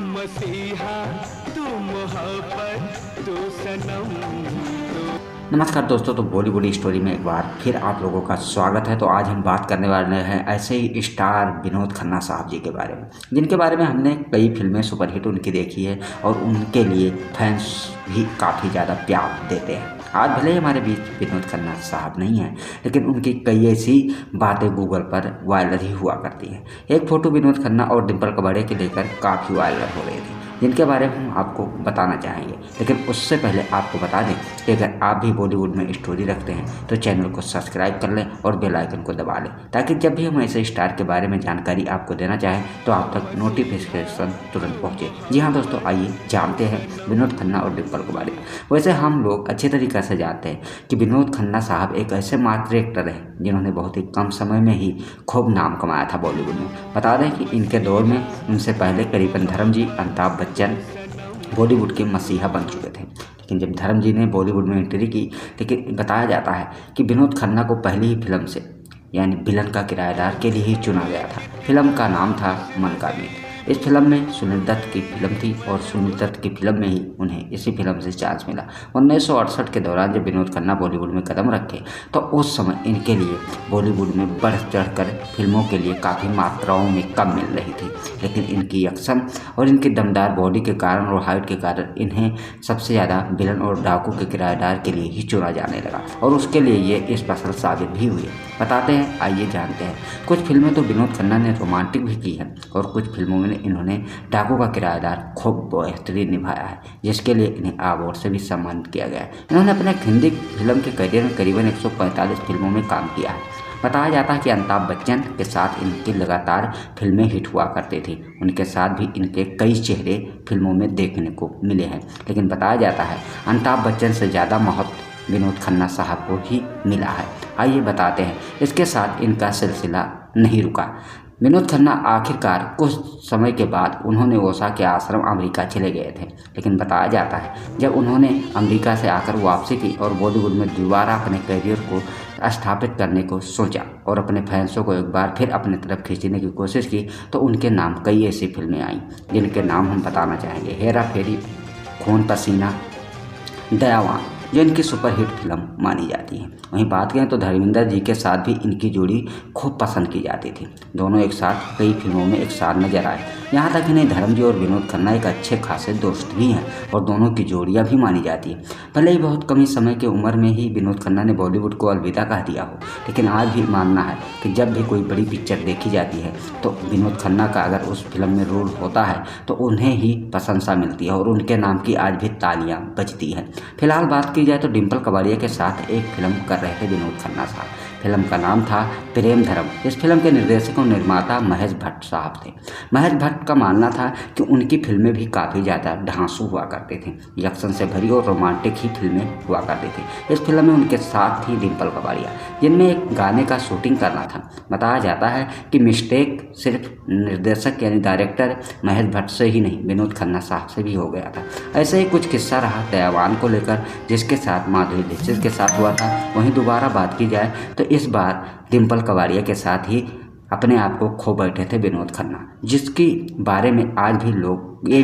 मसीहा तू मोहब्बत तू सनम। नमस्कार दोस्तों, तो बॉलीवुड स्टोरी में एक बार फिर आप लोगों का स्वागत है। तो आज हम बात करने वाले हैं ऐसे ही स्टार विनोद खन्ना साहब जी के बारे में, जिनके बारे में हमने कई फिल्में सुपरहिट उनकी देखी है और उनके लिए फैंस भी काफ़ी ज़्यादा प्यार देते हैं। आज भले ही हमारे बीच विनोद खन्ना साहब नहीं हैं, लेकिन उनकी कई ऐसी बातें गूगल पर वायरल ही हुआ करती हैं। एक फ़ोटो विनोद खन्ना और डिम्पल कपाड़िया को लेकर काफ़ी वायरल हो रही थी, जिनके बारे में हम आपको बताना चाहेंगे। लेकिन उससे पहले आपको बता दें कि अगर आप भी बॉलीवुड में स्टोरी रखते हैं तो चैनल को सब्सक्राइब कर लें और बेल आइकन को दबा लें, ताकि जब भी हम ऐसे स्टार के बारे में जानकारी आपको देना चाहें तो आप तक नोटिफिकेशन तुरंत पहुंचे। जी हाँ दोस्तों, आइए जानते हैं विनोद खन्ना और डिम्पल कपाड़िया। वैसे हम लोग अच्छे तरीके से जानते हैं कि विनोद खन्ना साहब एक ऐसे मात्र एक्टर हैं जिन्होंने बहुत ही कम समय में ही खूब नाम कमाया था बॉलीवुड में। बता दें कि इनके दौर में उनसे पहले करीबन धर्म जी, अमिताभ बच्चन बॉलीवुड के मसीहा बन चुके थे। लेकिन जब धर्म जी ने बॉलीवुड में एंट्री की, लेकिन बताया जाता है कि विनोद खन्ना को पहली ही फिल्म से यानी विलन का किराएदार के लिए ही चुना गया था। फिल्म का नाम था मन का मीत। इस फिल्म में सुनील दत्त की फिल्म थी और सुनील दत्त की फिल्म में ही उन्हें इसी फिल्म से चांस मिला। 1968 के दौरान जब विनोद खन्ना बॉलीवुड में कदम रखे तो उस समय इनके लिए बॉलीवुड में बढ़ चढ़कर फिल्मों के लिए काफ़ी मात्राओं में कम मिल रही थी। लेकिन इनकी एक्शन और इनकी दमदार बॉडी के कारण और हाइट के कारण इन्हें सबसे ज़्यादा विलन और डाकू के किराएदार के लिए ही चुना जाने लगा, और उसके लिए ये स्पेशल साबित भी हुई। बताते हैं, आइए जानते हैं। कुछ फिल्में तो विनोद खन्ना ने रोमांटिक भी की हैं और कुछ फिल्मों में इन्होंने डाकू का किराएदार खूब बेहतरीन निभाया है, जिसके लिए इन्हें अवार्ड से भी सम्मानित किया गया है। इन्होंने अपने हिंदी फिल्म के करियर में करीबन 145 फिल्मों में काम किया है। बताया जाता है कि अमिताभ बच्चन के साथ इनकी लगातार फिल्में हिट हुआ करती थी। उनके साथ भी इनके कई चेहरे फिल्मों में देखने को मिले हैं, लेकिन बताया जाता है अमिताभ बच्चन से ज़्यादा महत्व विनोद खन्ना साहब को ही मिला है। आइए बताते हैं। इसके साथ इनका सिलसिला नहीं रुका। विनोद खन्ना आखिरकार कुछ समय के बाद उन्होंने ओशा के आश्रम अमेरिका चले गए थे, लेकिन बताया जाता है जब उन्होंने अमेरिका से आकर वापसी की और बॉलीवुड में दोबारा अपने करियर को स्थापित करने को सोचा और अपने फैंसों को एक बार फिर अपनी तरफ खींचने की कोशिश की, तो उनके नाम कई ऐसी फिल्में आईं जिनके नाम हम बताना चाहेंगे। हेरा फेरी, खून पसीना, दयावान, जो इनकी सुपरहिट फिल्म मानी जाती है। वहीं बात करें तो धर्मेंद्र जी के साथ भी इनकी जोड़ी खूब पसंद की जाती थी। दोनों एक साथ कई फिल्मों में एक साथ नजर आए। यहाँ तक इन्हें धर्म जी और विनोद खन्ना एक अच्छे खासे दोस्त भी हैं और दोनों की जोड़ियाँ भी मानी जाती है। भले ही बहुत कम ही समय की उम्र में ही विनोद खन्ना ने बॉलीवुड को अलविदा कह दिया हो, लेकिन आज भी मानना है कि जब भी कोई बड़ी पिक्चर देखी जाती है तो विनोद खन्ना का अगर उस फिल्म में रोल होता है तो उन्हें ही प्रशंसा मिलती है और उनके नाम की आज भी तालियां बजती हैं। फिलहाल बात की जाए तो डिम्पल कपाड़िया के साथ एक फिल्म कर रहे थे विनोद खन्ना साहब। फिल्म का नाम था प्रेम धर्म। इस फिल्म के निर्देशक और निर्माता महेश भट्ट साहब थे। महेश भट्ट का मानना था कि उनकी फिल्में भी काफ़ी ज़्यादा ढांसू हुआ करते थे, एक्शन से भरी और रोमांटिक ही फिल्में हुआ करती थी। इस फिल्म में उनके साथ थी डिम्पल कपाड़िया, जिनमें एक गाने का शूटिंग करना था। बताया जाता है कि मिस्टेक सिर्फ निर्देशक यानी डायरेक्टर महेश भट्ट से ही नहीं, विनोद खन्ना साहब से भी हो गया था। ऐसे ही कुछ किस्सा रहा दयावान को लेकर, जिसके साथ माधुरी दीक्षित के साथ हुआ था। वहीं दोबारा बात की जाए तो इस बार डिम्पल कपाड़िया के साथ ही अपने आप को खो बैठे थे विनोद खन्ना, जिसके बारे में आज भी लोग ये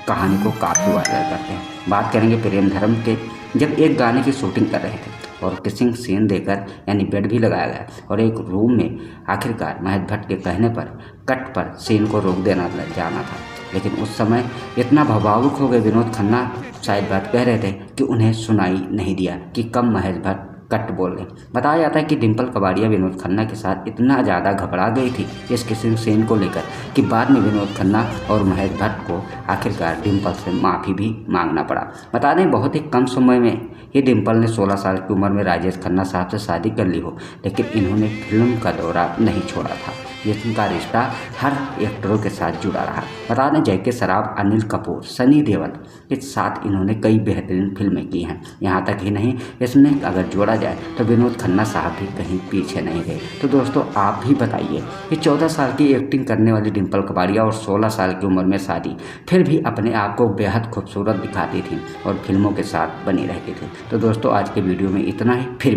कहानी को काफ़ी वायरल करते हैं। बात करेंगे प्रेम धर्म के, जब एक गाने की शूटिंग कर रहे थे और किसिंग सीन देकर यानी बेड भी लगाया गया और एक रूम में आखिरकार महेश भट्ट के कहने पर कट पर सीन को रोक देना जाना था, लेकिन उस समय इतना भावुक हो गए विनोद खन्ना, शायद बात कह रहे थे कि उन्हें सुनाई नहीं दिया कि कब महेश भट्ट कट बोल रहे। बताया जाता है कि डिम्पल कपाड़िया विनोद खन्ना के साथ इतना ज़्यादा घबरा गई थी इस किसिंग सीन को लेकर कि बाद में विनोद खन्ना और महेश भट्ट को आखिरकार डिम्पल से माफ़ी भी मांगना पड़ा। बता दें बहुत ही कम समय में ही डिम्पल ने 16 साल की उम्र में राजेश खन्ना साहब से शादी कर ली हो, लेकिन इन्होंने फिल्म का दौरा नहीं छोड़ा था, जिनका रिश्ता हर एक्टरों के साथ जुड़ा रहा। बता दें जैके सराफ, अनिल कपूर, सनी देओल के साथ इन्होंने कई बेहतरीन फिल्में की हैं। यहाँ तक ही नहीं, इसमें अगर जोड़ा जाए तो विनोद खन्ना साहब भी कहीं पीछे नहीं गए। तो दोस्तों आप भी बताइए कि 14 साल की एक्टिंग करने वाली डिम्पल कपाड़िया और 16 साल की उम्र में शादी, फिर भी अपने आप को बेहद खूबसूरत दिखाती थी और फिल्मों के साथ बनी रहती थी। तो दोस्तों आज के वीडियो में इतना ही, फिर